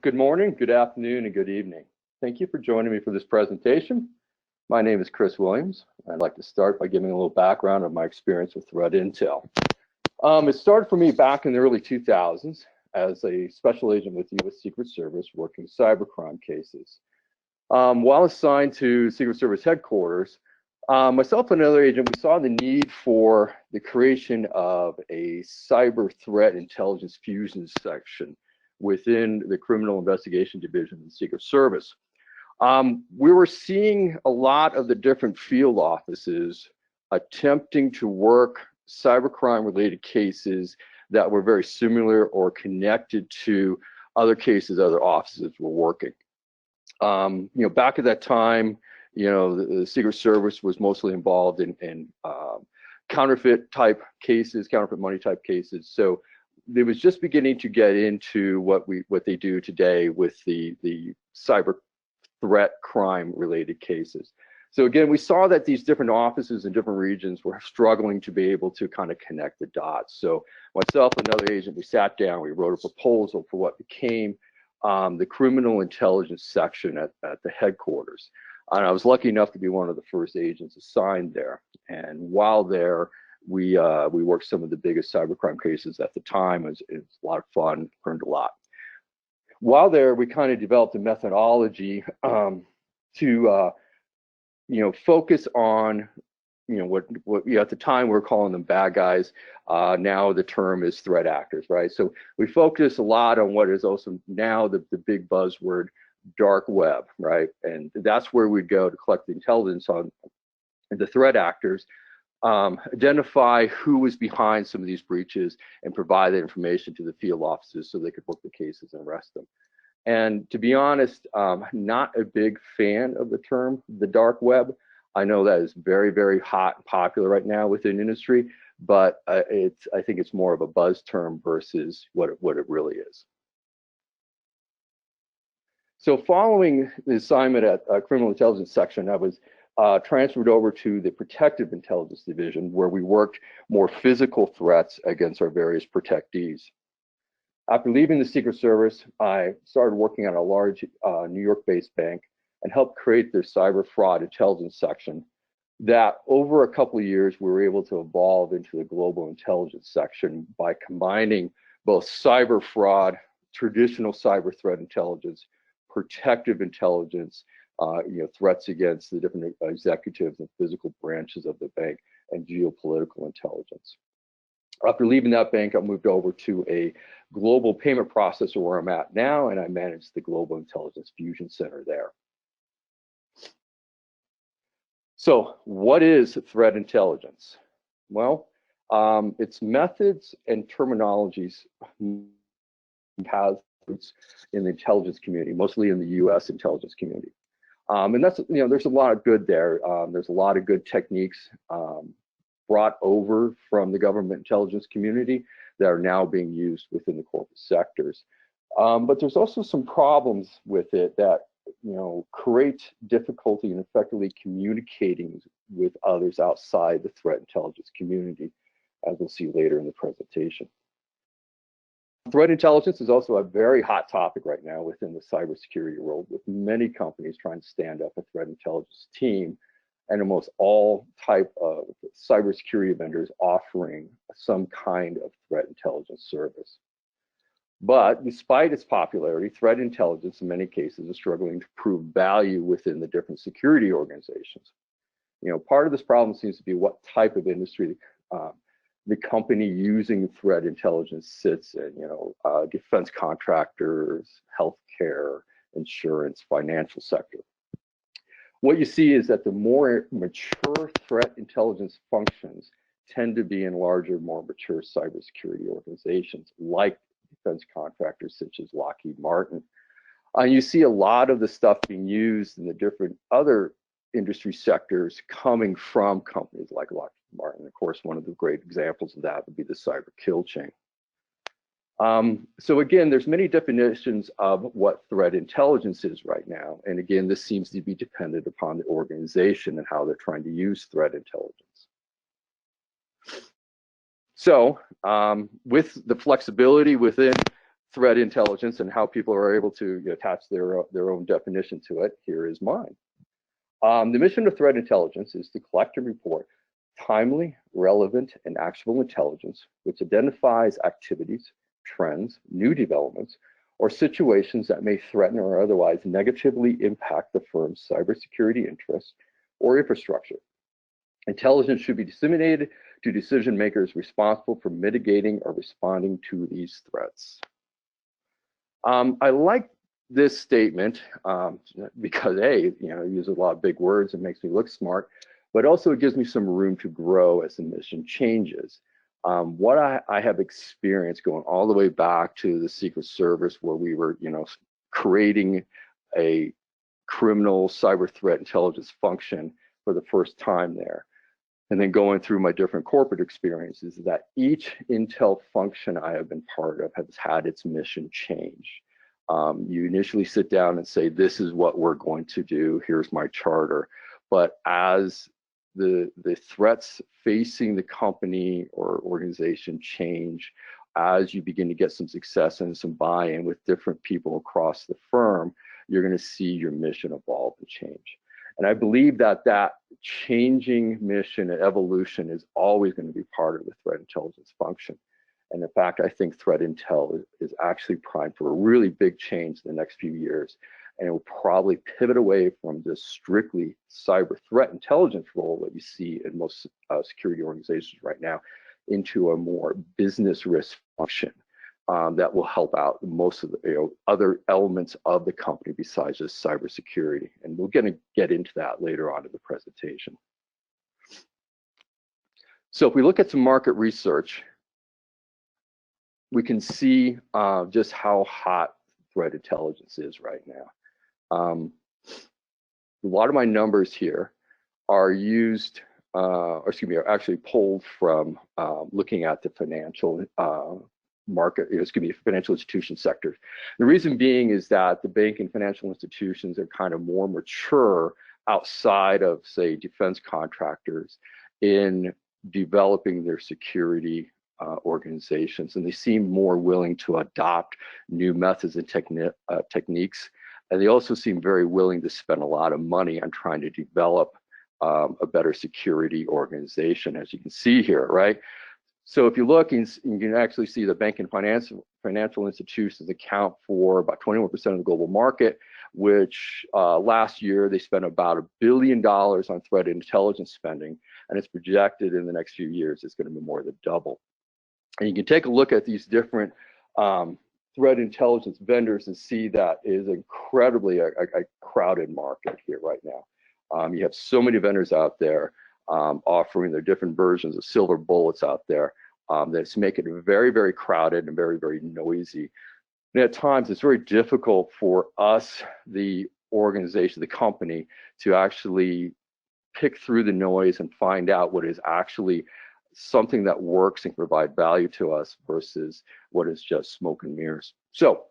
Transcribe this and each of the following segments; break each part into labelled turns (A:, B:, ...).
A: Good morning, good afternoon, and good evening. Thank you for joining me for this presentation. My name is Chris Williams. I'd like to start by giving a little background of my experience with threat intel. It started for me back in the early 2000s as a special agent with the U.S. Secret Service working cybercrime cases. While assigned to Secret Service headquarters, myself and another agent, we saw the need for the creation of a cyber threat intelligence fusion section within the Criminal Investigation Division of the Secret Service. We were seeing a lot of the different field offices attempting to work cybercrime related cases that were very similar or connected to other cases other offices were working. Back at that time, the Secret Service was mostly involved in counterfeit type cases, counterfeit money type cases. So it was just beginning to get into what they do today with the cyber threat crime related cases. So again, we saw that these different offices in different regions were struggling to be able to kind of connect the dots. So myself and another agent, we sat down, we wrote a proposal for what became the criminal intelligence section at the headquarters. And I was lucky enough to be one of the first agents assigned there. And while there, we worked some of the biggest cybercrime cases at the time. It was a lot of fun, learned a lot. While there, we kind of developed a methodology to focus on what at the time we were calling them bad guys. Now the term is threat actors, right? So we focus a lot on what is also now the big buzzword, dark web, right? And that's where we'd go to collect the intelligence on the threat actors, identify who was behind some of these breaches, and provide that information to the field offices so they could book the cases and arrest them. And to be honest, not a big fan of the term, the dark web. I know that is very, very hot and popular right now within industry, but I think it's more of a buzz term versus what it really is. So following the assignment at Criminal Intelligence Section, I was transferred over to the Protective Intelligence Division, where we worked more physical threats against our various protectees. After leaving the Secret Service, I started working on a large New York-based bank and helped create their cyber fraud intelligence section that over a couple of years, we were able to evolve into the global intelligence section by combining both cyber fraud, traditional cyber threat intelligence, protective intelligence, threats against the different executives and physical branches of the bank, and geopolitical intelligence. After leaving that bank, I moved over to a global payment processor where I'm at now, and I manage the Global Intelligence Fusion Center there. So what is threat intelligence? Well, its methods and terminologies have roots in the intelligence community, mostly in the US intelligence community. And that's, there's a lot of good there. There's a lot of good techniques brought over from the government intelligence community that are now being used within the corporate sectors. But there's also some problems with it that, create difficulty in effectively communicating with others outside the threat intelligence community, as we'll see later in the presentation. Threat intelligence is also a very hot topic right now within the cybersecurity world, with many companies trying to stand up a threat intelligence team, and almost all type of cybersecurity vendors offering some kind of threat intelligence service. But despite its popularity, threat intelligence in many cases is struggling to prove value within the different security organizations. Part of this problem seems to be what type of industry the company using threat intelligence sits in, defense contractors, healthcare, insurance, financial sector. What you see is that the more mature threat intelligence functions tend to be in larger, more mature cybersecurity organizations like defense contractors such as Lockheed Martin. You see a lot of the stuff being used in the different other industry sectors coming from companies like Lockheed Martin. Of course, one of the great examples of that would be the cyber kill chain. So again, there's many definitions of what threat intelligence is right now. And again, this seems to be dependent upon the organization and how they're trying to use threat intelligence. So with the flexibility within threat intelligence and how people are able to attach their own definition to it, here is mine. The mission of threat intelligence is to collect and report timely, relevant, and actionable intelligence which identifies activities, trends, new developments, or situations that may threaten or otherwise negatively impact the firm's cybersecurity interests or infrastructure. Intelligence should be disseminated to decision makers responsible for mitigating or responding to these threats. I like this statement because A, it uses a lot of big words and makes me look smart, but also it gives me some room to grow as the mission changes. What I have experienced going all the way back to the Secret Service, where we were, creating a criminal cyber threat intelligence function for the first time there, and then going through my different corporate experiences, that each intel function I have been part of has had its mission change. You initially sit down and say, this is what we're going to do, here's my charter. But as the threats facing the company or organization change, as you begin to get some success and some buy-in with different people across the firm, you're going to see your mission evolve and change. And I believe that changing mission and evolution is always going to be part of the threat intelligence function. And in fact, I think threat intel is actually primed for a really big change in the next few years. And it will probably pivot away from this strictly cyber threat intelligence role that you see in most security organizations right now into a more business risk function that will help out most of the other elements of the company besides just cybersecurity. And we're going to get into that later on in the presentation. So if we look at some market research, we can see just how hot threat intelligence is right now. A lot of my numbers here are used, are actually pulled from looking at the financial market, financial institution sector. The reason being is that the bank and financial institutions are kind of more mature outside of, say, defense contractors in developing their security organizations, and they seem more willing to adopt new methods and techniques. And they also seem very willing to spend a lot of money on trying to develop a better security organization, as you can see here, right? So if you look, you can actually see the bank and financial institutions account for about 21% of the global market, which last year they spent about $1 billion on threat intelligence spending, and it's projected in the next few years it's going to be more than double. And you can take a look at these different threat intelligence vendors and see that it is incredibly a crowded market here right now. You have so many vendors out there offering their different versions of silver bullets out there that's making it very, very crowded and very, very noisy. And at times it's very difficult for us, the organization, the company, to actually pick through the noise and find out what is actually something that works and provide value to us versus what is just smoke and mirrors. So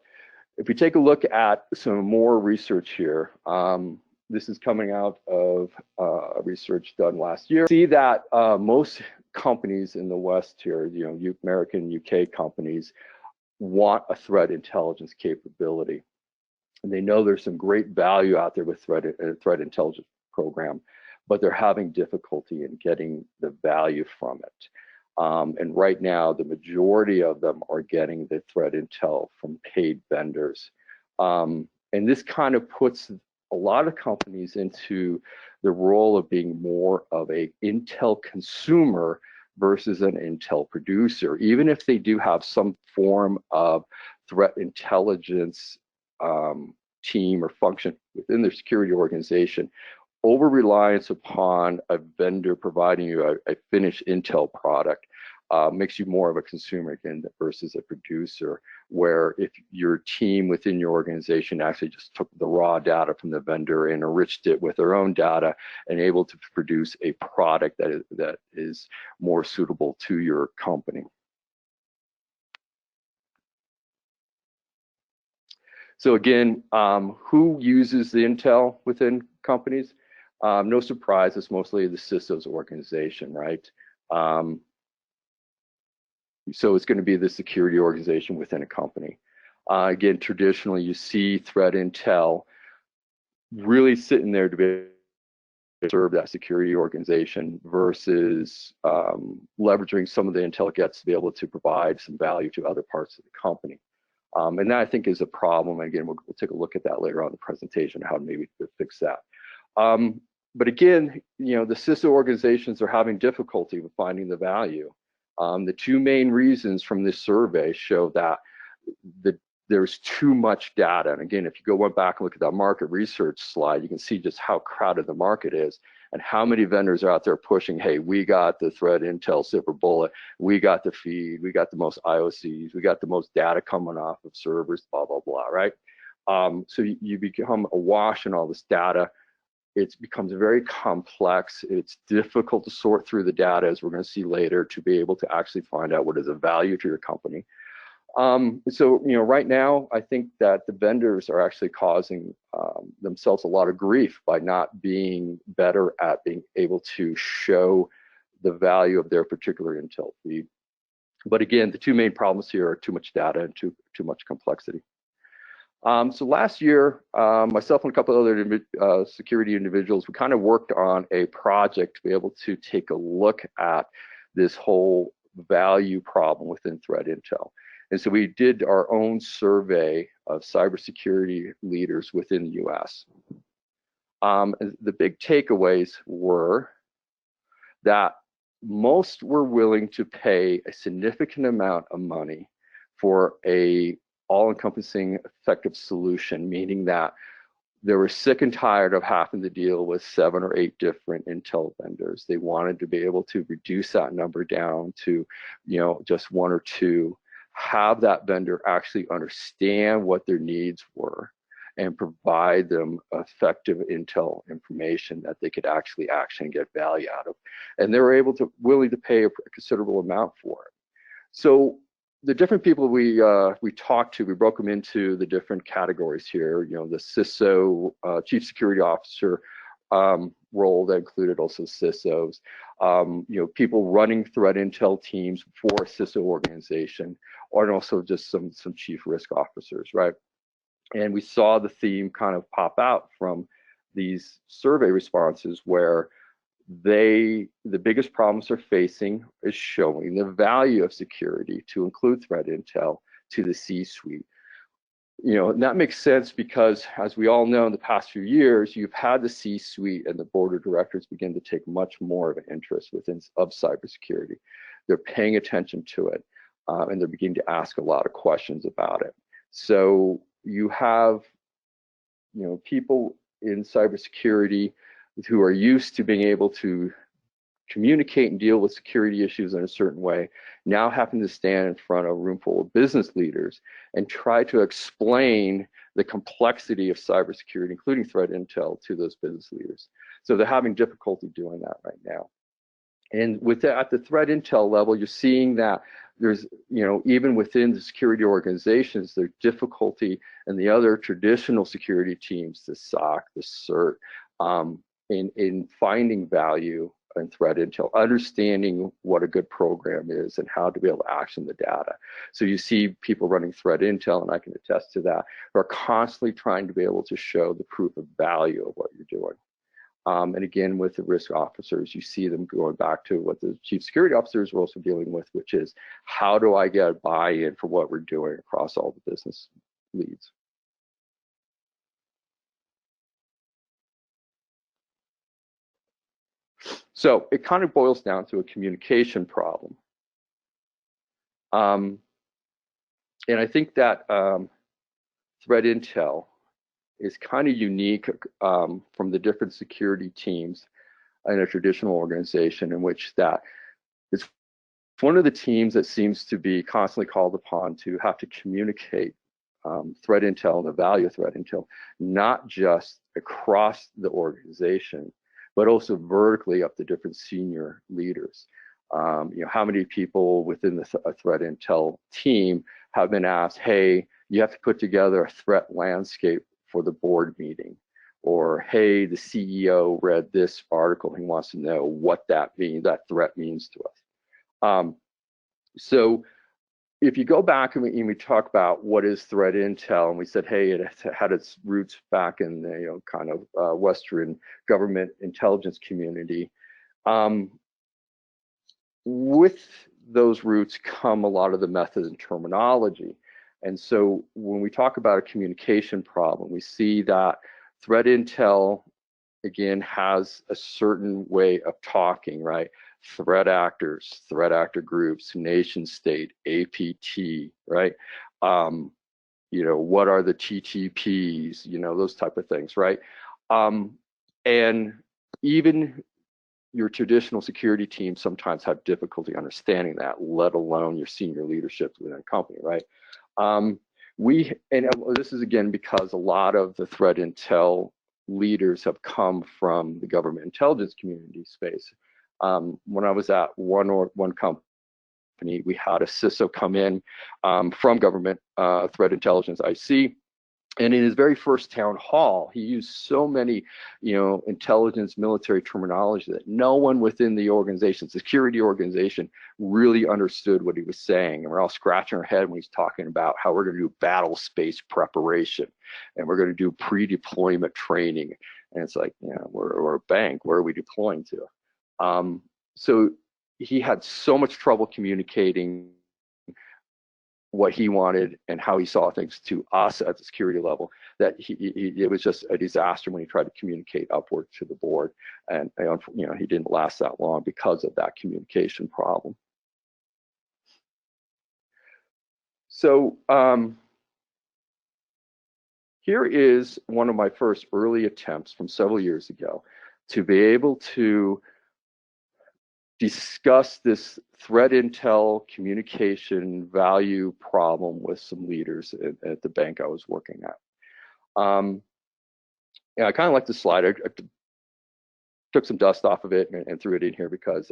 A: if we take a look at some more research here, this is coming out of research done last year. See that most companies in the West here, American, UK companies, want a threat intelligence capability. And they know there's some great value out there with threat intelligence program, but they're having difficulty in getting the value from it. And right now, the majority of them are getting the threat intel from paid vendors. And this kind of puts a lot of companies into the role of being more of an intel consumer versus an intel producer, even if they do have some form of threat intelligence team or function within their security organization. Over-reliance upon a vendor providing you a finished intel product makes you more of a consumer again versus a producer, where if your team within your organization actually just took the raw data from the vendor and enriched it with their own data and able to produce a product that is more suitable to your company. So again, who uses the intel within companies? No surprise, it's mostly the CISO's organization, right? So it's going to be the security organization within a company. Again, traditionally, you see threat intel really sitting there to be able to serve that security organization versus leveraging some of the intel it gets to be able to provide some value to other parts of the company. And that I think is a problem. Again, we'll take a look at that later on in the presentation, how maybe to fix that. But again, you know, the CISO organizations are having difficulty with finding the value. The two main reasons from this survey show that there's too much data. And again, if you go back and look at that market research slide, you can see just how crowded the market is and how many vendors are out there pushing, hey, we got the threat intel silver bullet, we got the feed, we got the most IOCs, we got the most data coming off of servers, blah, blah, blah, right? So you become awash in all this data. It becomes very complex. It's difficult to sort through the data, as we're going to see later, to be able to actually find out what is of value to your company. So, you know, right now, I think that the vendors are actually causing themselves a lot of grief by not being better at being able to show the value of their particular intel feed. But again, the two main problems here are too much data and too much complexity. So last year, myself and a couple of other security individuals, we kind of worked on a project to be able to take a look at this whole value problem within threat intel. And so we did our own survey of cybersecurity leaders within the US. The big takeaways were that most were willing to pay a significant amount of money for a all-encompassing effective solution, meaning that they were sick and tired of having to deal with 7 or 8 different intel vendors. They wanted to be able to reduce that number down to, you know, just 1 or 2, have that vendor actually understand what their needs were and provide them effective intel information that they could actually action and get value out of. And they were willing to pay a considerable amount for it. So the different people we talked to, we broke them into the different categories here. You know, the CISO, Chief Security Officer role that included also CISOs. You know, people running threat intel teams for a CISO organization, and also just some chief risk officers, right? And we saw the theme kind of pop out from these survey responses where the biggest problems they're facing is showing the value of security to include threat intel to the C-suite. You know, and that makes sense because, as we all know, in the past few years, you've had the C-suite and the board of directors begin to take much more of an interest of cybersecurity. They're paying attention to it, and they're beginning to ask a lot of questions about it. So you have, you know, people in cybersecurity who are used to being able to communicate and deal with security issues in a certain way, now having to stand in front of a room full of business leaders and try to explain the complexity of cybersecurity, including threat intel, to those business leaders. So they're having difficulty doing that right now. And with that, at the threat intel level, you're seeing that there's, you know, even within the security organizations, there's difficulty in the other traditional security teams, the SOC, the CERT, in finding value in threat intel, understanding what a good program is and how to be able to action the data. So you see people running threat intel, and I can attest to that, who are constantly trying to be able to show the proof of value of what you're doing. And again, with the risk officers, you see them going back to what the chief security officers are also dealing with, which is how do I get buy-in for what we're doing across all the business leads. So it kind of boils down to a communication problem. And I think that threat intel is kind of unique from the different security teams in a traditional organization, in which that it's one of the teams that seems to be constantly called upon to have to communicate threat intel and the value of threat intel, not just across the organization, but also vertically up to different senior leaders. You know, how many people within the threat intel team have been asked, hey, you have to put together a threat landscape for the board meeting, or hey, the CEO read this article, he wants to know what that means, that threat means to us. So if you go back and we talk about what is threat intel, and we said, hey, it had its roots back in the kind of Western government intelligence community. With those roots come a lot of the methods and terminology. And so when we talk about a communication problem, we see that threat intel, again, has a certain way of talking, right? Threat actors, threat actor groups, nation state, APT, right? What are the TTPs, those type of things, right? And even your traditional security teams sometimes have difficulty understanding that, let alone your senior leadership within a company, right? This is again because a lot of the threat intel leaders have come from the government intelligence community space. When I was at one company, we had a CISO come in from government threat intelligence IC. And in his very first town hall, he used so many, intelligence, military terminology that no one within the organization, security organization, really understood what he was saying. And we're all scratching our head when he's talking about how we're going to do battle space preparation, and we're going to do pre-deployment training. And it's like, we're a bank. Where are we deploying to? So he had so much trouble communicating what he wanted and how he saw things to us at the security level, that it was just a disaster when he tried to communicate upward to the board. And he didn't last that long because of that communication problem. So here is one of my first early attempts from several years ago to be able to discuss this threat intel communication value problem with some leaders at the bank I was working at. I kind of like the slide. I took some dust off of it and threw it in here because,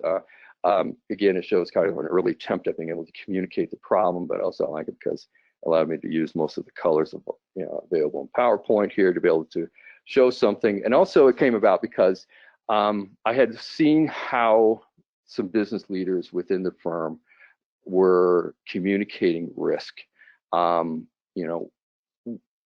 A: again, it shows kind of an early attempt at being able to communicate the problem, but also I like it because it allowed me to use most of the colors available in PowerPoint here to be able to show something. And also it came about because I had seen how some business leaders within the firm were communicating risk.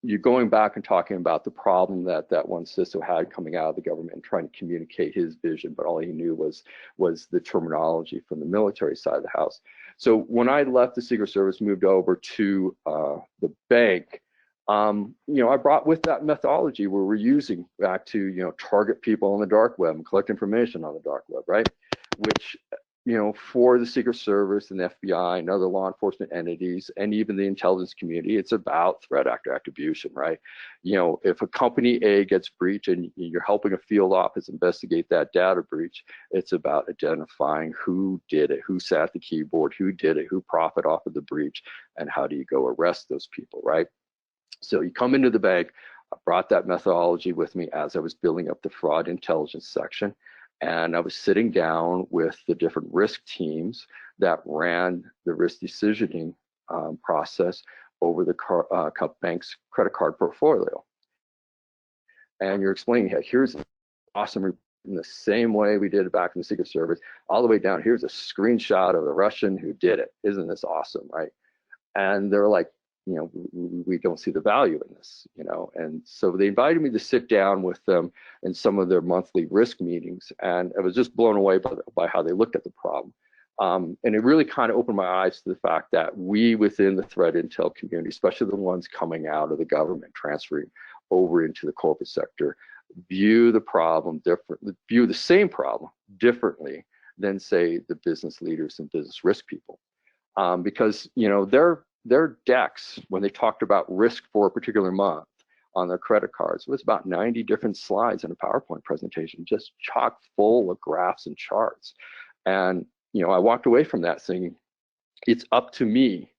A: You're going back and talking about the problem that one CISO had coming out of the government and trying to communicate his vision, but all he knew was the terminology from the military side of the house. So when I left the Secret Service, moved over to the bank, I brought with that methodology where we're using back to, target people on the dark web and collect information on the dark web, right? Which, for the Secret Service and the FBI and other law enforcement entities and even the intelligence community, it's about threat actor attribution, right? If a company A gets breached and you're helping a field office investigate that data breach, it's about identifying who did it, who sat at the keyboard, who did it, who profited off of the breach, and how do you go arrest those people, right? So you come into the bank. I brought that methodology with me as I was building up the fraud intelligence section. And I was sitting down with the different risk teams that ran the risk decisioning process over the bank's credit card portfolio. And you're explaining, hey, here's awesome, in the same way we did it back in the Secret Service, all the way down, here's a screenshot of the Russian who did it. Isn't this awesome, right? And they're like, we don't see the value in this, and so they invited me to sit down with them in some of their monthly risk meetings, and I was just blown away by how they looked at the problem. And it really kind of opened my eyes to the fact that we within the threat intel community, especially the ones coming out of the government, transferring over into the corporate sector, view the problem differently, view the same problem differently than, say, the business leaders and business risk people. Because, their decks, when they talked about risk for a particular month on their credit cards, it was about 90 different slides in a PowerPoint presentation, just chock full of graphs and charts. And, I walked away from that saying, it's up to me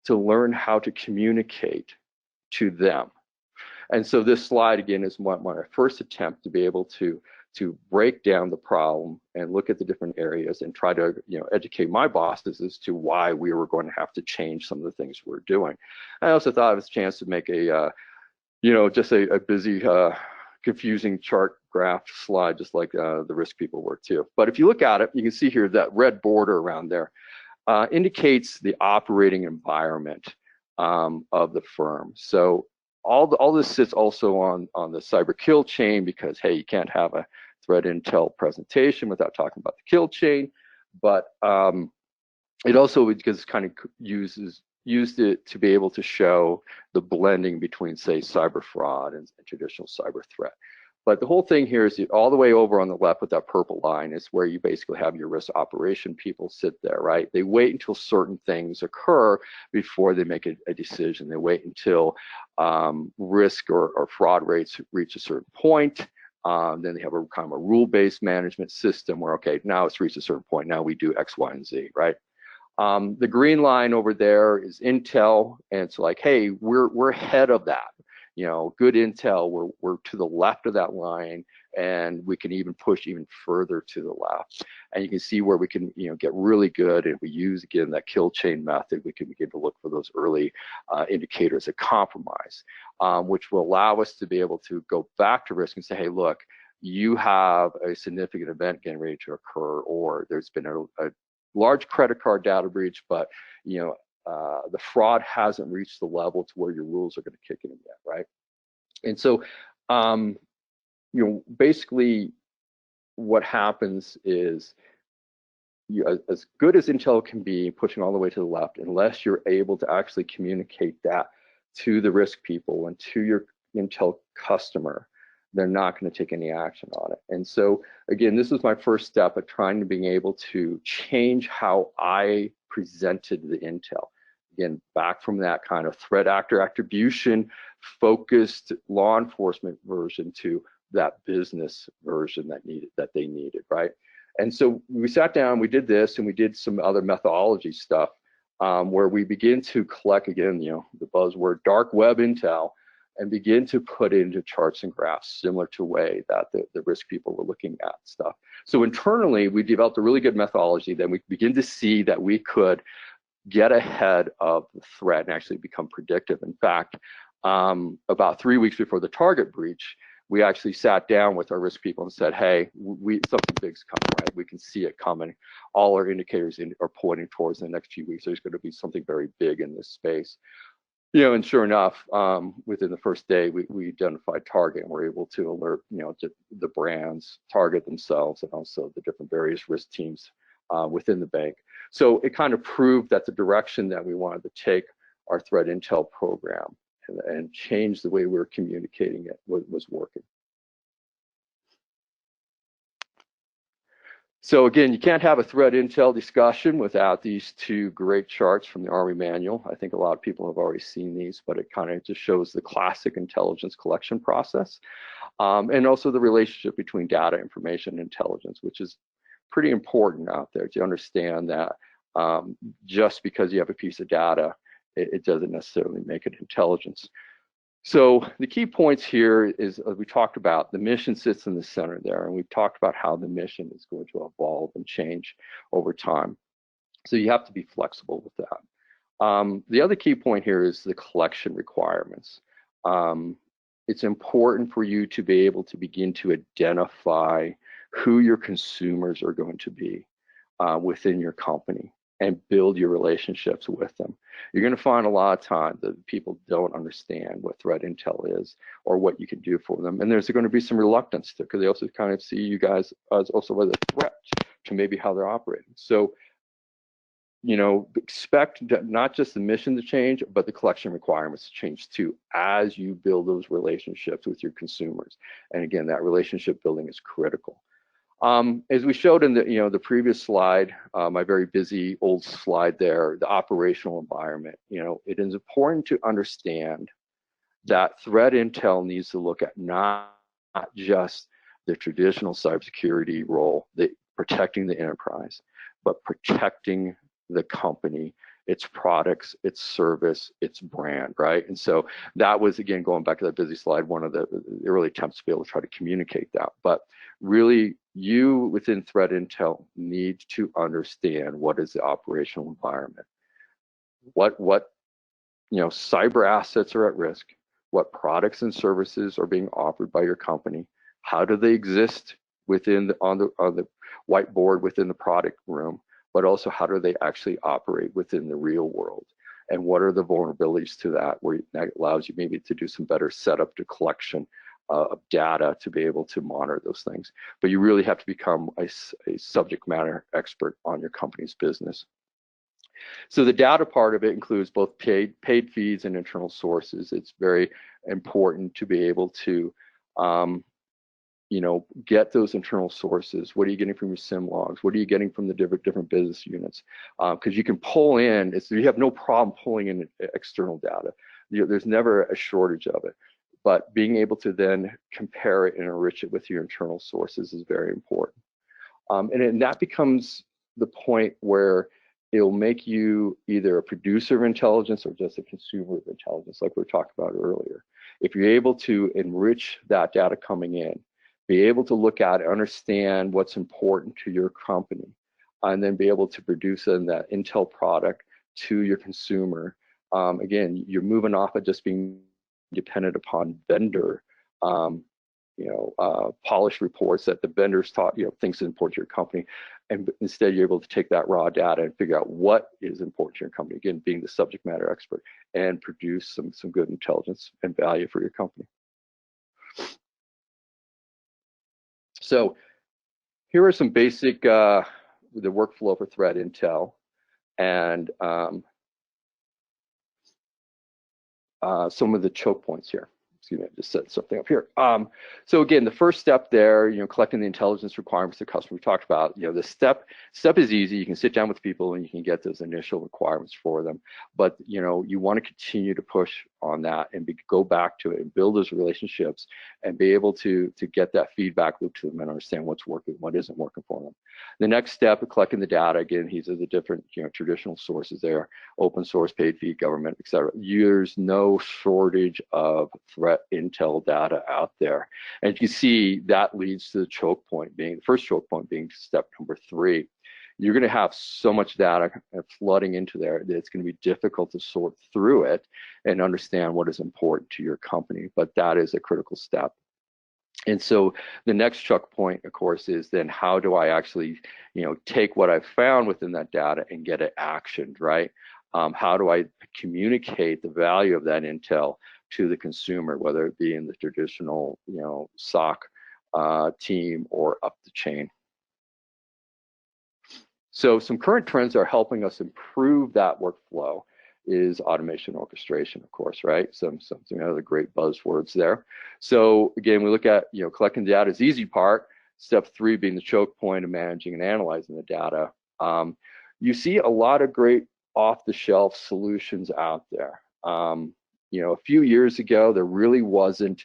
A: to learn how to communicate to them. And so this slide, again, is my first attempt to be able to break down the problem and look at the different areas and try to educate my bosses as to why we were going to have to change some of the things we're doing. I also thought it was a chance to make just a busy, confusing chart graph slide, just like the risk people were too. But if you look at it, you can see here that red border around there. indicates the operating environment of the firm. So all this sits also on the cyber kill chain, because hey, you can't have a threat intel presentation without talking about the kill chain. But it also, because kind of used it to be able to show the blending between, say, cyber fraud and traditional cyber threat. But the whole thing here is all the way over on the left with that purple line is where you basically have your risk operation people sit there, right? They wait until certain things occur before they make a decision. They wait until risk or fraud rates reach a certain point. Then they have a kind of a rule-based management system where, okay, now it's reached a certain point. Now we do X, Y, and Z, right? The green line over there is intel, and it's like, hey, we're ahead of that. You know, good intel, we're to the left of that line, and we can even push even further to the left. And you can see where we can, you know, get really good. And if we use, again, that kill chain method, we can begin to look for those early indicators of compromise, which will allow us to be able to go back to risk and say, hey, look, you have a significant event getting ready to occur, or there's been a large credit card data breach, but you know, the fraud hasn't reached the level to where your rules are going to kick in yet, right? And so, you know, basically, what happens is, as good as intel can be, pushing all the way to the left, unless you're able to actually communicate that to the risk people and to your intel customer, they're not going to take any action on it. And so, again, this was my first step of trying to being able to change how I presented the intel. Again, back from that kind of threat actor attribution focused law enforcement version to that business version that they needed, right? And so we sat down, we did this, and we did some other methodology stuff where we begin to collect, again, you know, the buzzword dark web intel, and begin to put into charts and graphs similar to the way that the risk people were looking at stuff. So internally, we developed a really good methodology. Then we begin to see that we could get ahead of the threat and actually become predictive. In fact, about 3 weeks before the Target breach, we actually sat down with our risk people and said, hey, something big's coming, right? We can see it coming. All our indicators are pointing towards the next few weeks. There's going to be something very big in this space. You know, and sure enough, within the first day, we identified Target, and were able to alert, you know, to the brands, Target themselves, and also the different various risk teams within the bank. So it kind of proved that the direction that we wanted to take our threat intel program and change the way we were communicating it was working. So again, you can't have a threat intel discussion without these two great charts from the Army manual. I think a lot of people have already seen these, but it kind of just shows the classic intelligence collection process, and also the relationship between data, information, and intelligence, which is pretty important out there to understand that just because you have a piece of data, it doesn't necessarily make it intelligence. So the key points here is, as we talked about, the mission sits in the center there, and we've talked about how the mission is going to evolve and change over time. So you have to be flexible with that. The other key point here is the collection requirements. It's important for you to be able to begin to identify who your consumers are going to be within your company and build your relationships with them. You're going to find a lot of times that people don't understand what threat intel is or what you can do for them. And there's going to be some reluctance to, because they also kind of see you guys as also as a threat to maybe how they're operating. So, you know, expect not just the mission to change, but the collection requirements to change too, as you build those relationships with your consumers. And again, that relationship building is critical. As we showed in the, the previous slide, my very busy old slide there, the operational environment, it is important to understand that threat intel needs to look at not just the traditional cybersecurity role, protecting the enterprise, but protecting the company, its products, its service, its brand, right? And so that was, again, going back to that busy slide, one of the early attempts to be able to try to communicate that. But really, you within threat intel need to understand what is the operational environment, what cyber assets are at risk, what products and services are being offered by your company, how do they exist within on the whiteboard within the product room, but also how do they actually operate within the real world? And what are the vulnerabilities to that, where that allows you maybe to do some better setup to collection of data to be able to monitor those things. But you really have to become a subject matter expert on your company's business. So the data part of it includes both paid feeds and internal sources. It's very important to be able to get those internal sources. What are you getting from your SIM logs? What are you getting from the different business units? Because you can pull in, you have no problem pulling in external data. There's never a shortage of it. But being able to then compare it and enrich it with your internal sources is very important. And that becomes the point where it'll make you either a producer of intelligence or just a consumer of intelligence, like we were talking about earlier. If you're able to enrich that data coming in, be able to look at it, understand what's important to your company, and then be able to produce in that intel product to your consumer. Again, you're moving off of just being dependent upon vendor, polished reports that the vendors taught, things that important to your company. And instead, you're able to take that raw data and figure out what is important to your company. Again, being the subject matter expert, and produce some good intelligence and value for your company. So here are some basic, the workflow for threat intel, and some of the choke points here. Excuse me, I just set something up here. So again, the first step there, collecting the intelligence requirements the customer we talked about. The step is easy. You can sit down with people and you can get those initial requirements for them. But you want to continue to push on that and go back to it and build those relationships and be able to get that feedback loop to them and understand what's working, what isn't working for them. The next step of collecting the data, again, these are the different traditional sources there: open source, paid feed, government, etc. There's no shortage of threat intel data out there. And you can see that leads to the choke point being, the first choke point being step number 3. You're going to have so much data flooding into there that it's going to be difficult to sort through it and understand what is important to your company. But that is a critical step. And so the next choke point, of course, is then how do I actually, take what I've found within that data and get it actioned, right? How do I communicate the value of that intel to the consumer, whether it be in the traditional, SOC team or up the chain? So some current trends are helping us improve that workflow is automation orchestration, of course, right? Some other great buzzwords there. So again, we look at, collecting data is the easy part. Step 3 being the choke point of managing and analyzing the data. You see a lot of great off-the-shelf solutions out there. A few years ago, there really wasn't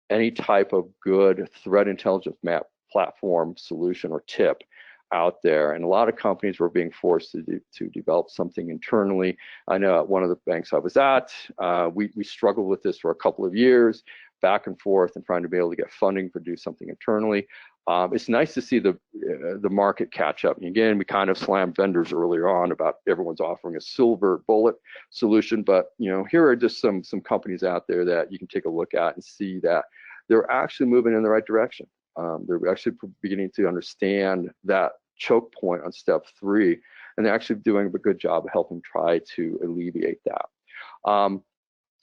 A: any type of good threat intelligence map platform solution or tip out there, and a lot of companies were being forced to develop something internally. I know at one of the banks I was at, we struggled with this for a couple of years, back and forth, and trying to be able to get funding to do something internally. It's nice to see the market catch up. And again, we kind of slammed vendors earlier on about everyone's offering a silver bullet solution, but here are just some companies out there that you can take a look at and see that they're actually moving in the right direction. They're actually beginning to understand that choke point on step 3, and they're actually doing a good job of helping try to alleviate that.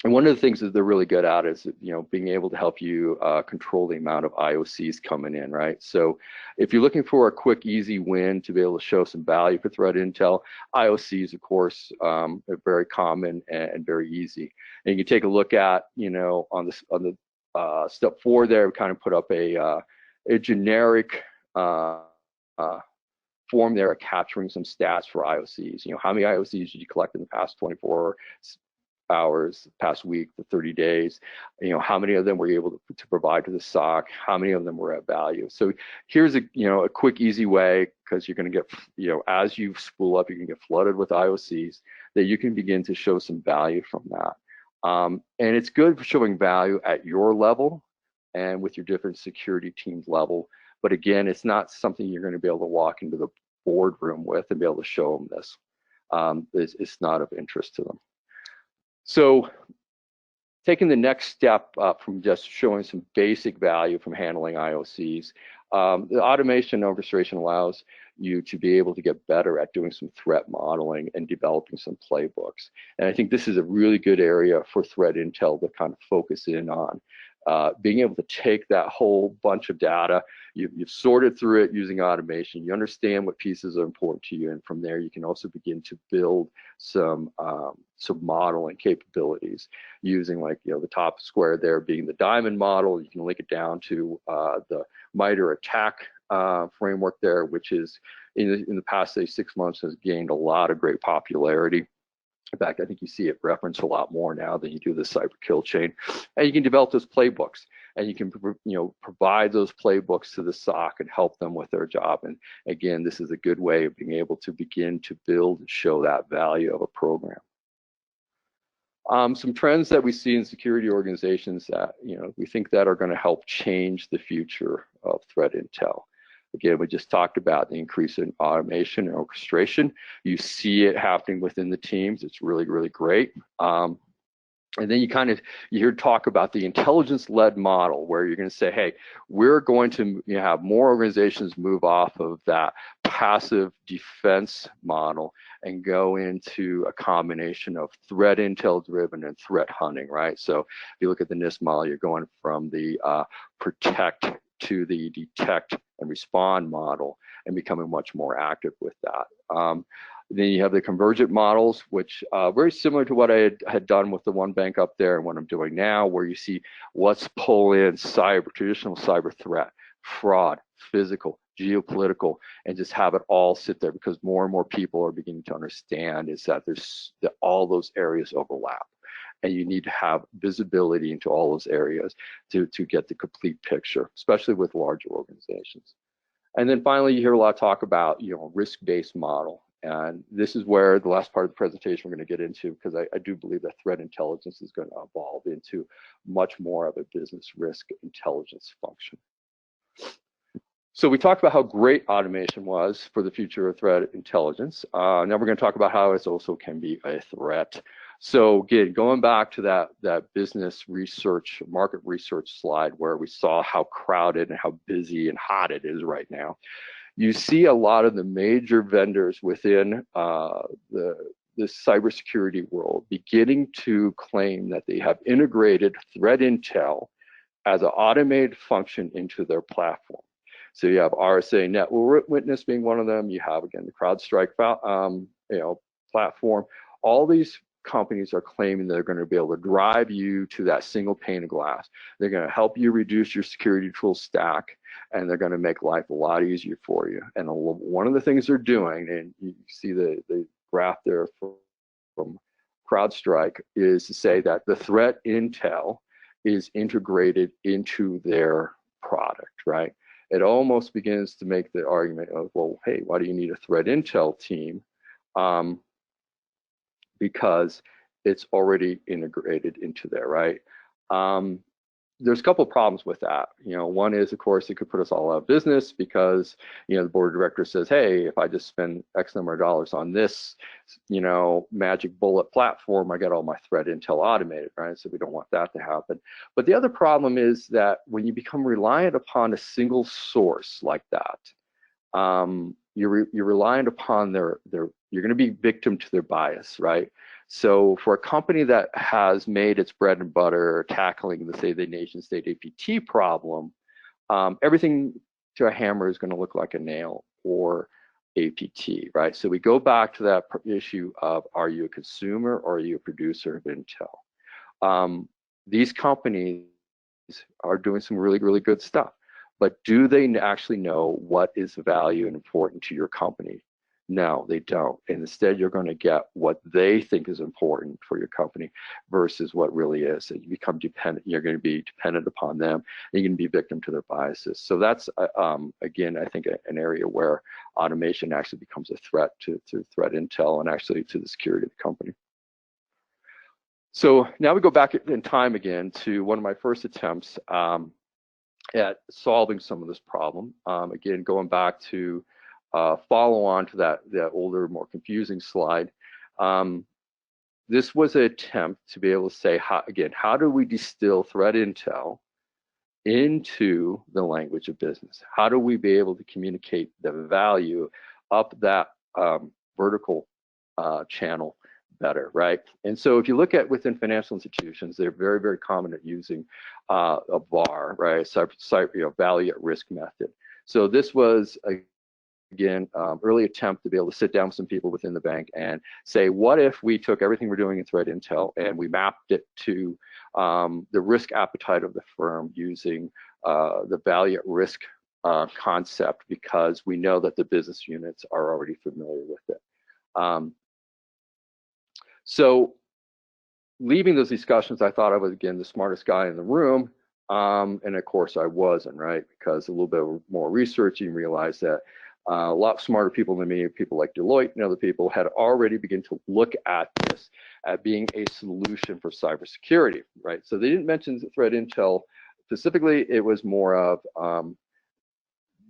A: And one of the things that they're really good at is, being able to help you control the amount of IOCs coming in, right? So if you're looking for a quick, easy win to be able to show some value for threat intel, IOCs, of course, are very common and very easy. And you can take a look at, on the step 4 there, we kind of put up a generic form there, capturing some stats for IOCs. How many IOCs did you collect in the past 24 hours, past week, the 30 days? How many of them were you able to provide to the SOC? How many of them were at value? So here's a quick, easy way, because you're going to get, as you spool up, you can get flooded with IOCs, that you can begin to show some value from that. And it's good for showing value at your level and with your different security teams level. But again, it's not something you're going to be able to walk into the boardroom with and be able to show them this. It's not of interest to them. So taking the next step up from just showing some basic value from handling IOCs, The automation and orchestration allows you to be able to get better at doing some threat modeling and developing some playbooks. And I think this is a really good area for threat intel to kind of focus in on. Being able to take that whole bunch of data, you've sorted through it using automation, you understand what pieces are important to you, and from there you can also begin to build some modeling capabilities using, like, the top square there being the diamond model. You can link it down to the MITRE ATT&CK framework there, which is in the past, say, 6 months has gained a lot of great popularity. In fact, I think you see it referenced a lot more now than you do the cyber kill chain. And you can develop those playbooks, and you can provide those playbooks to the SOC and help them with their job. And again, this is a good way of being able to begin to build and show that value of a program. Some trends that we see in security organizations that we think that are going to help change the future of threat intel. Again, we just talked about the increase in automation and orchestration. You see it happening within the teams. It's really, really great. And then you hear talk about the intelligence-led model, where you're going to say, hey, we're going to have more organizations move off of that passive defense model and go into a combination of threat intel driven and threat hunting, right? So if you look at the NIST model, you're going from the protect to the detect and respond model and becoming much more active with that. Then you have the convergent models, which very similar to what I had done with the one bank up there and what I'm doing now, where you see what's pull in traditional cyber threat, fraud, physical, geopolitical, and just have it all sit there, because more and more people are beginning to understand is that all those areas overlap. And you need to have visibility into all those areas to get the complete picture, especially with larger organizations. And then finally, you hear a lot of talk about risk-based model. And this is where the last part of the presentation we're going to get into, because I do believe that threat intelligence is going to evolve into much more of a business risk intelligence function. So we talked about how great automation was for the future of threat intelligence. Now we're going to talk about how it also can be a threat. So again, going back to that business research, market research slide where we saw how crowded and how busy and hot it is right now, you see a lot of the major vendors within the cybersecurity world beginning to claim that they have integrated threat intel as an automated function into their platform. So you have RSA Network Witness being one of them. You have, again, the CrowdStrike platform. All these companies are claiming they're going to be able to drive you to that single pane of glass. They're going to help you reduce your security tool stack, and they're going to make life a lot easier for you. And one of the things they're doing, and you see the graph there from CrowdStrike, is to say that the threat intel is integrated into their product, right? It almost begins to make the argument of, well, hey, why do you need a threat intel team? Because it's already integrated into there, right? There's a couple of problems with that. One is, of course, it could put us all out of business because, the board of directors says, hey, if I just spend X number of dollars on this, magic bullet platform, I got all my threat intel automated, right? So we don't want that to happen. But the other problem is that when you become reliant upon a single source like that, you're reliant upon you're going to be victim to their bias, right? So for a company that has made its bread and butter tackling the nation state APT problem, everything to a hammer is going to look like a nail or APT, right? So we go back to that issue of, are you a consumer or are you a producer of intel? These companies are doing some really, really good stuff, but do they actually know what is value and important to your company? No, they don't. And instead, you're going to get what they think is important for your company versus what really is. And you become dependent. You're going to be dependent upon them. And you're going to be victim to their biases. So that's, again, I think an area where automation actually becomes a threat to threat intel and actually to the security of the company. So now we go back in time again to one of my first attempts at solving some of this problem. Again, going back to follow on to that older, more confusing slide. This was an attempt to be able to say, how do we distill threat intel into the language of business? How do we be able to communicate the value up that vertical channel better, right? And so if you look at within financial institutions, they're very, very common at using a VAR, right? Value at risk method. So this was again, early attempt to be able to sit down with some people within the bank and say, what if we took everything we're doing in threat intel and we mapped it to the risk appetite of the firm using the value at risk concept, because we know that the business units are already familiar with it. So leaving those discussions, I thought I was, again, the smartest guy in the room. And of course I wasn't, right? Because a little bit more research, you realize that a lot smarter people than me, people like Deloitte and other people, had already begun to look at this as being a solution for cybersecurity, right? So they didn't mention threat intel specifically. It was more of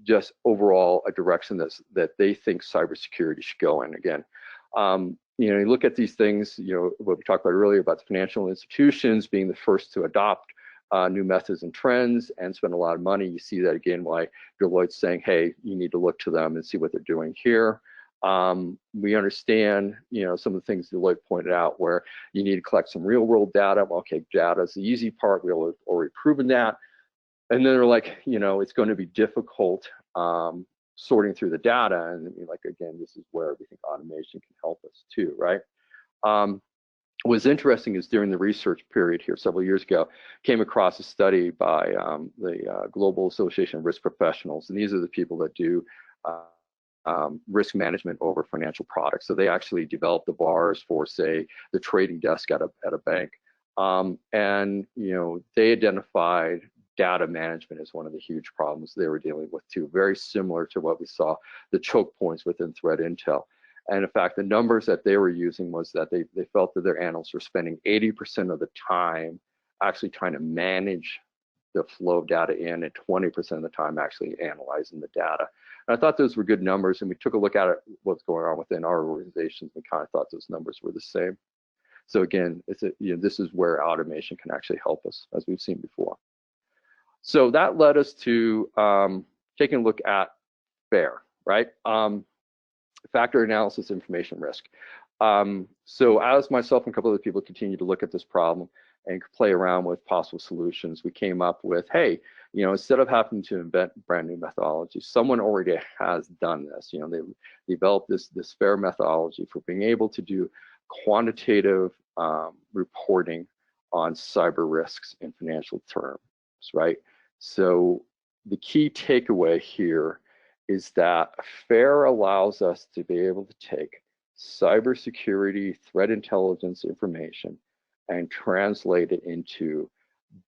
A: just overall a direction that they think cybersecurity should go in. Again, you know, you look at these things, you know, what we talked about earlier about the financial institutions being the first to adopt new methods and trends and spend a lot of money. You see that again why Deloitte's saying, hey, you need to look to them and see what they're doing here. We understand, you know, some of the things Deloitte pointed out where you need to collect some real world data. Well, okay, data is the easy part. We've already proven that. And then they're like, you know, it's going to be difficult sorting through the data. And like, again, this is where we think automation can help us too, right? What's interesting is during the research period here several years ago, came across a study by the Global Association of Risk Professionals, and these are the people that do risk management over financial products. So they actually developed the VARs for, say, the trading desk at a bank, and you know, they identified data management as one of the huge problems they were dealing with too, very similar to what we saw the choke points within threat intel. And in fact, the numbers that they were using was that they felt that their analysts were spending 80% of the time actually trying to manage the flow of data in and 20% of the time actually analyzing the data. And I thought those were good numbers, and we took a look at it, what's going on within our organizations, and kind of thought those numbers were the same. So again, you know, this is where automation can actually help us, as we've seen before. So that led us to taking a look at FAIR, right? Factor analysis, information risk. So as myself and a couple other people continue to look at this problem and play around with possible solutions, we came up with, hey, you know, instead of having to invent brand new methodology, someone already has done this. You know, they developed this FAIR methodology for being able to do quantitative reporting on cyber risks in financial terms, right? So the key takeaway here is that FAIR allows us to be able to take cybersecurity threat intelligence information and translate it into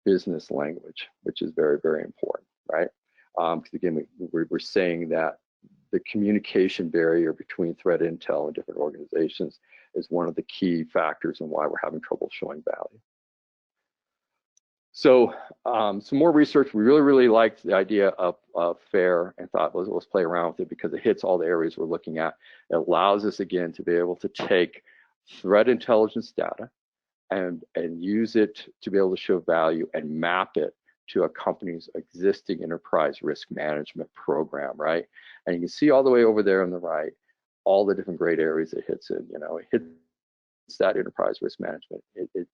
A: business language, which is very, very important, right? Because again, we're saying that the communication barrier between threat intel and different organizations is one of the key factors in why we're having trouble showing value. So some more research. We really liked the idea of FAIR and thought, let's play around with it because it hits all the areas we're looking at. It allows us, again, to be able to take threat intelligence data and use it to be able to show value and map it to a company's existing enterprise risk management program, right? And you can see all the way over there on the right, all the different great areas it hits in. You know, it hits that enterprise risk management. It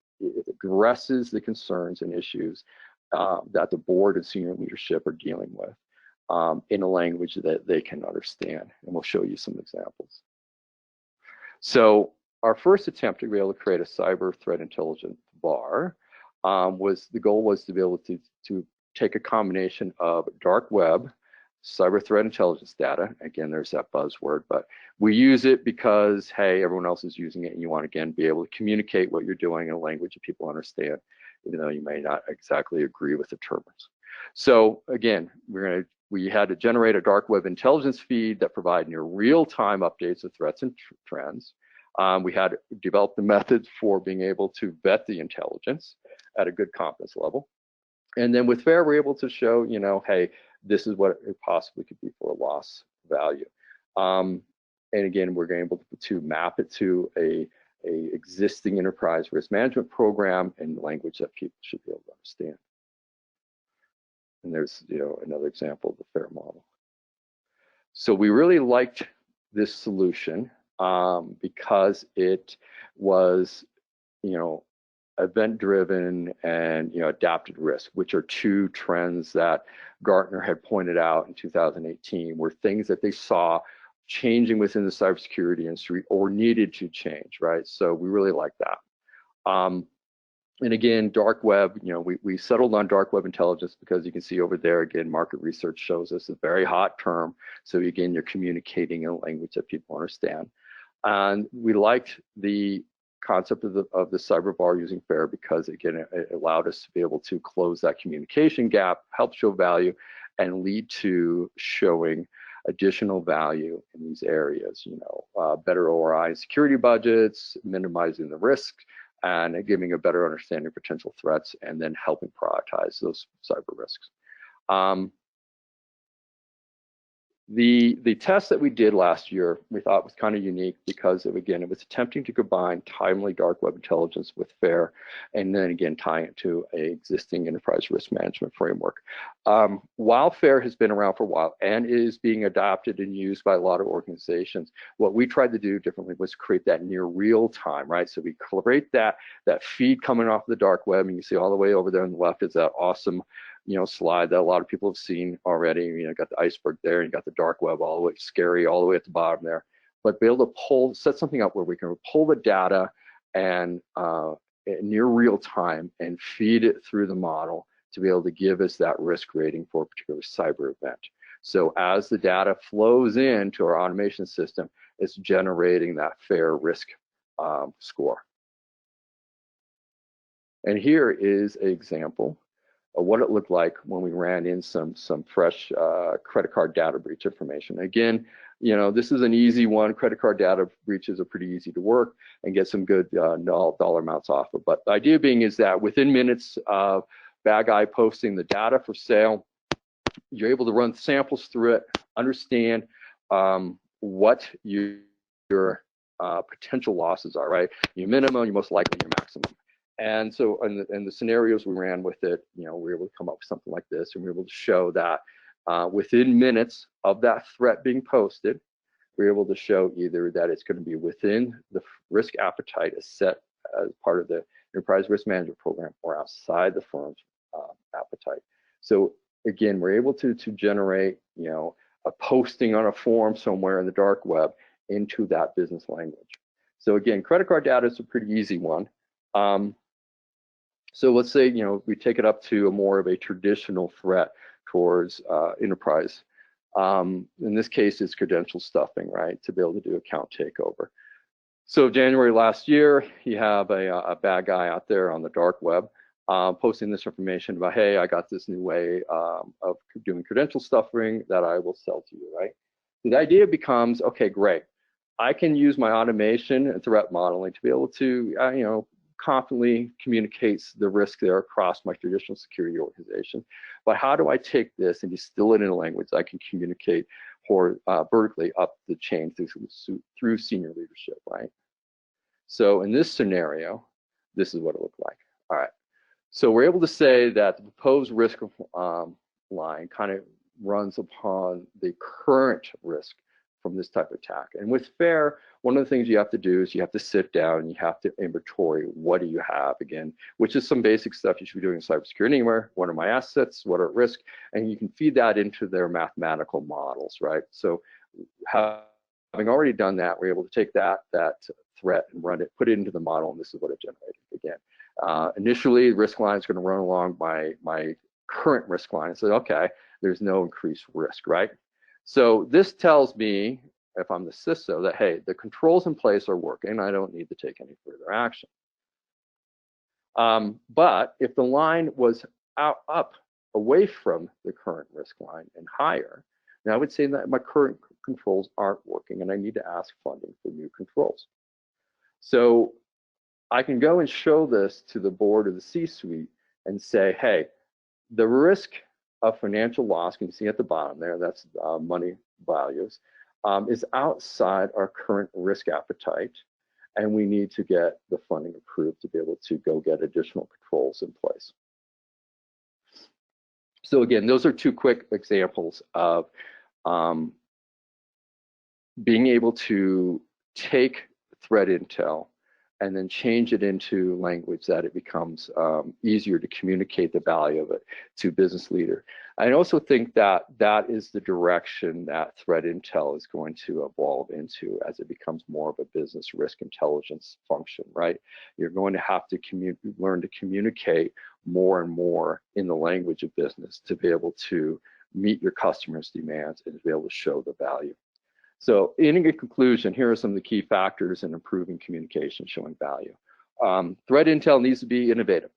A: addresses the concerns and issues that the board and senior leadership are dealing with in a language that they can understand. And we'll show you some examples. So our first attempt to be able to create a cyber threat intelligence VAR the goal was to be able to take a combination of dark web, cyber threat intelligence data. Again, there's that buzzword, but we use it because, hey, everyone else is using it, and you want to, again, be able to communicate what you're doing in a language that people understand, even though you may not exactly agree with the terms. So again, we had to generate a dark web intelligence feed that provide near real-time updates of threats and trends. We had developed the methods for being able to vet the intelligence at a good confidence level. And then with FAIR, we're able to show, you know, hey, this is what it possibly could be for a loss value. And again, we're able to map it to a existing enterprise risk management program in language that people should be able to understand. And there's, another example of the FAIR model. So we really liked this solution because it was, event-driven and adapted risk, which are two trends that Gartner had pointed out in 2018, were things that they saw changing within the cybersecurity industry or needed to change, right? So we really like that. And again, dark web, we settled on dark web intelligence because you can see over there, again, market research shows us a very hot term. So again, you're communicating in a language that people understand. And we liked the concept of the cyber bar using FAIR because, again, it allowed us to be able to close that communication gap, help show value, and lead to showing additional value in these areas, better ORI security budgets, minimizing the risk, and giving a better understanding of potential threats, and then helping prioritize those cyber risks. The test that we did last year, we thought was kind of unique because again, it was attempting to combine timely dark web intelligence with FAIR, and then again, tying it to an existing enterprise risk management framework. While FAIR has been around for a while and is being adopted and used by a lot of organizations, what we tried to do differently was create that near real time, right? So we create that feed coming off the dark web, and you see all the way over there on the left is that awesome slide that a lot of people have seen already. Got the iceberg there, and you got the dark web all the way scary all the way at the bottom there. But be able to set something up where we can pull the data and near real time and feed it through the model to be able to give us that risk rating for a particular cyber event. So as the data flows into our automation system, it's generating that FAIR risk score. And here is an example of what it looked like when we ran in some fresh credit card data breach information. Again, this is an easy one. Credit card data breaches are pretty easy to work and get some good dollar amounts off of. But the idea being is that within minutes of bad guy posting the data for sale, you're able to run samples through it, understand what your potential losses are, right? Your minimum, your most likely, your maximum. And so in the scenarios we ran with it, we were able to come up with something like this, and we were able to show that within minutes of that threat being posted, we were able to show either that it's going to be within the risk appetite as set as part of the enterprise risk management program or outside the firm's appetite. So again, we're able to generate, a posting on a form somewhere in the dark web into that business language. So again, credit card data is a pretty easy one. So let's say, we take it up to more of a traditional threat towards enterprise. In this case, it's credential stuffing, right? To be able to do account takeover. So January last year, you have a bad guy out there on the dark web posting this information about, hey, I got this new way of doing credential stuffing that I will sell to you, right? So the idea becomes, okay, great. I can use my automation and threat modeling to be able to, confidently communicates the risk there across my traditional security organization. But how do I take this and distill it in a language that I can communicate vertically up the chain through senior leadership, right? So in this scenario, this is what it looked like. All right. So we're able to say that the proposed risk line kind of runs upon the current risk from this type of attack. And with FAIR, one of the things you have to do is you have to sit down and you have to inventory what do you have again, which is some basic stuff you should be doing in cybersecurity anywhere. What are my assets? What are at risk? And you can feed that into their mathematical models, right? So having already done that, we're able to take that threat and run it, put it into the model, and this is what it generated again. Initially, the risk line is going to run along my current risk line and say, okay, there's no increased risk, right? So this tells me, if I'm the CISO, that, hey, the controls in place are working. I don't need to take any further action. But if the line was up away from the current risk line and higher, then I would say that my current controls aren't working and I need to ask funding for new controls. So I can go and show this to the board or the C-suite and say, hey, the risk of financial loss, can you see at the bottom there, that's money values, is outside our current risk appetite, and we need to get the funding approved to be able to go get additional controls in place. So again, those are two quick examples of being able to take threat intel and then change it into language that it becomes easier to communicate the value of it to business leader. I also think that that is the direction that threat intel is going to evolve into as it becomes more of a business risk intelligence function, right? You're going to have to learn to communicate more and more in the language of business to be able to meet your customers' demands and to be able to show the value. So in a conclusion, here are some of the key factors in improving communication showing value. Threat intel needs to be innovative.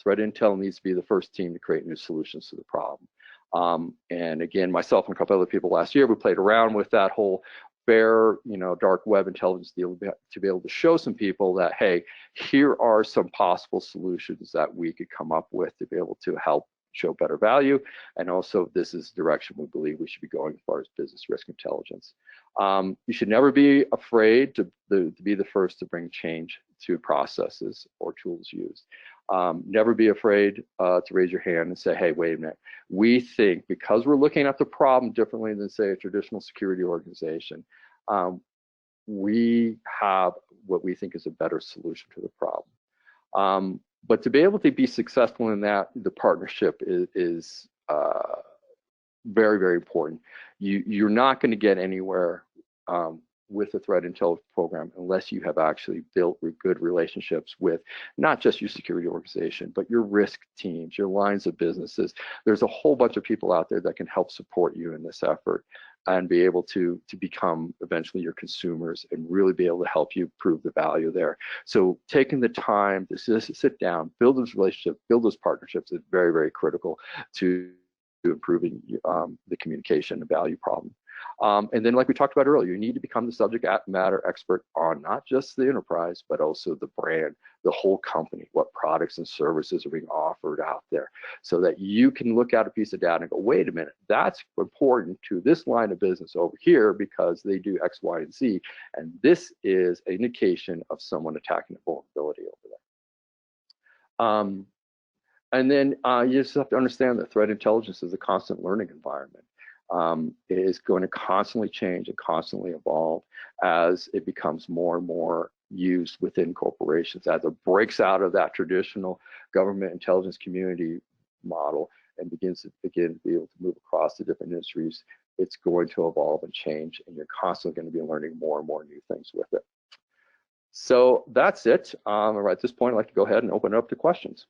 A: Threat intel needs to be the first team to create new solutions to the problem. And again, myself and a couple other people last year, we played around with that whole fair, dark web intelligence deal to be able to show some people that, hey, here are some possible solutions that we could come up with to be able to help show better value, and also this is the direction we believe we should be going as far as business risk intelligence. You should never be afraid to be the first to bring change to processes or tools used. Never be afraid to raise your hand and say, hey, wait a minute, we think because we're looking at the problem differently than, say, a traditional security organization, we have what we think is a better solution to the problem. But to be able to be successful in that, the partnership is very, very important. You're not going to get anywhere with the threat intel program unless you have actually built good relationships with not just your security organization, but your risk teams, your lines of businesses. There's a whole bunch of people out there that can help support you in this effort and be able to become eventually your consumers and really be able to help you prove the value there. So taking the time to sit down, build those relationships, build those partnerships is very, very critical to improving the communication and value problem. And then, like we talked about earlier, you need to become the subject matter expert on not just the enterprise, but also the brand, the whole company, what products and services are being offered out there, so that you can look at a piece of data and go, wait a minute, that's important to this line of business over here because they do X, Y, and Z, and this is an indication of someone attacking a vulnerability over there. And then you just have to understand that threat intelligence is a constant learning environment. It is going to constantly change and constantly evolve as it becomes more and more used within corporations. As it breaks out of that traditional government intelligence community model and begins to be able to move across the different industries, it's going to evolve and change, and you're constantly going to be learning more and more new things with it. So that's it. At this point, I'd like to go ahead and open it up to questions.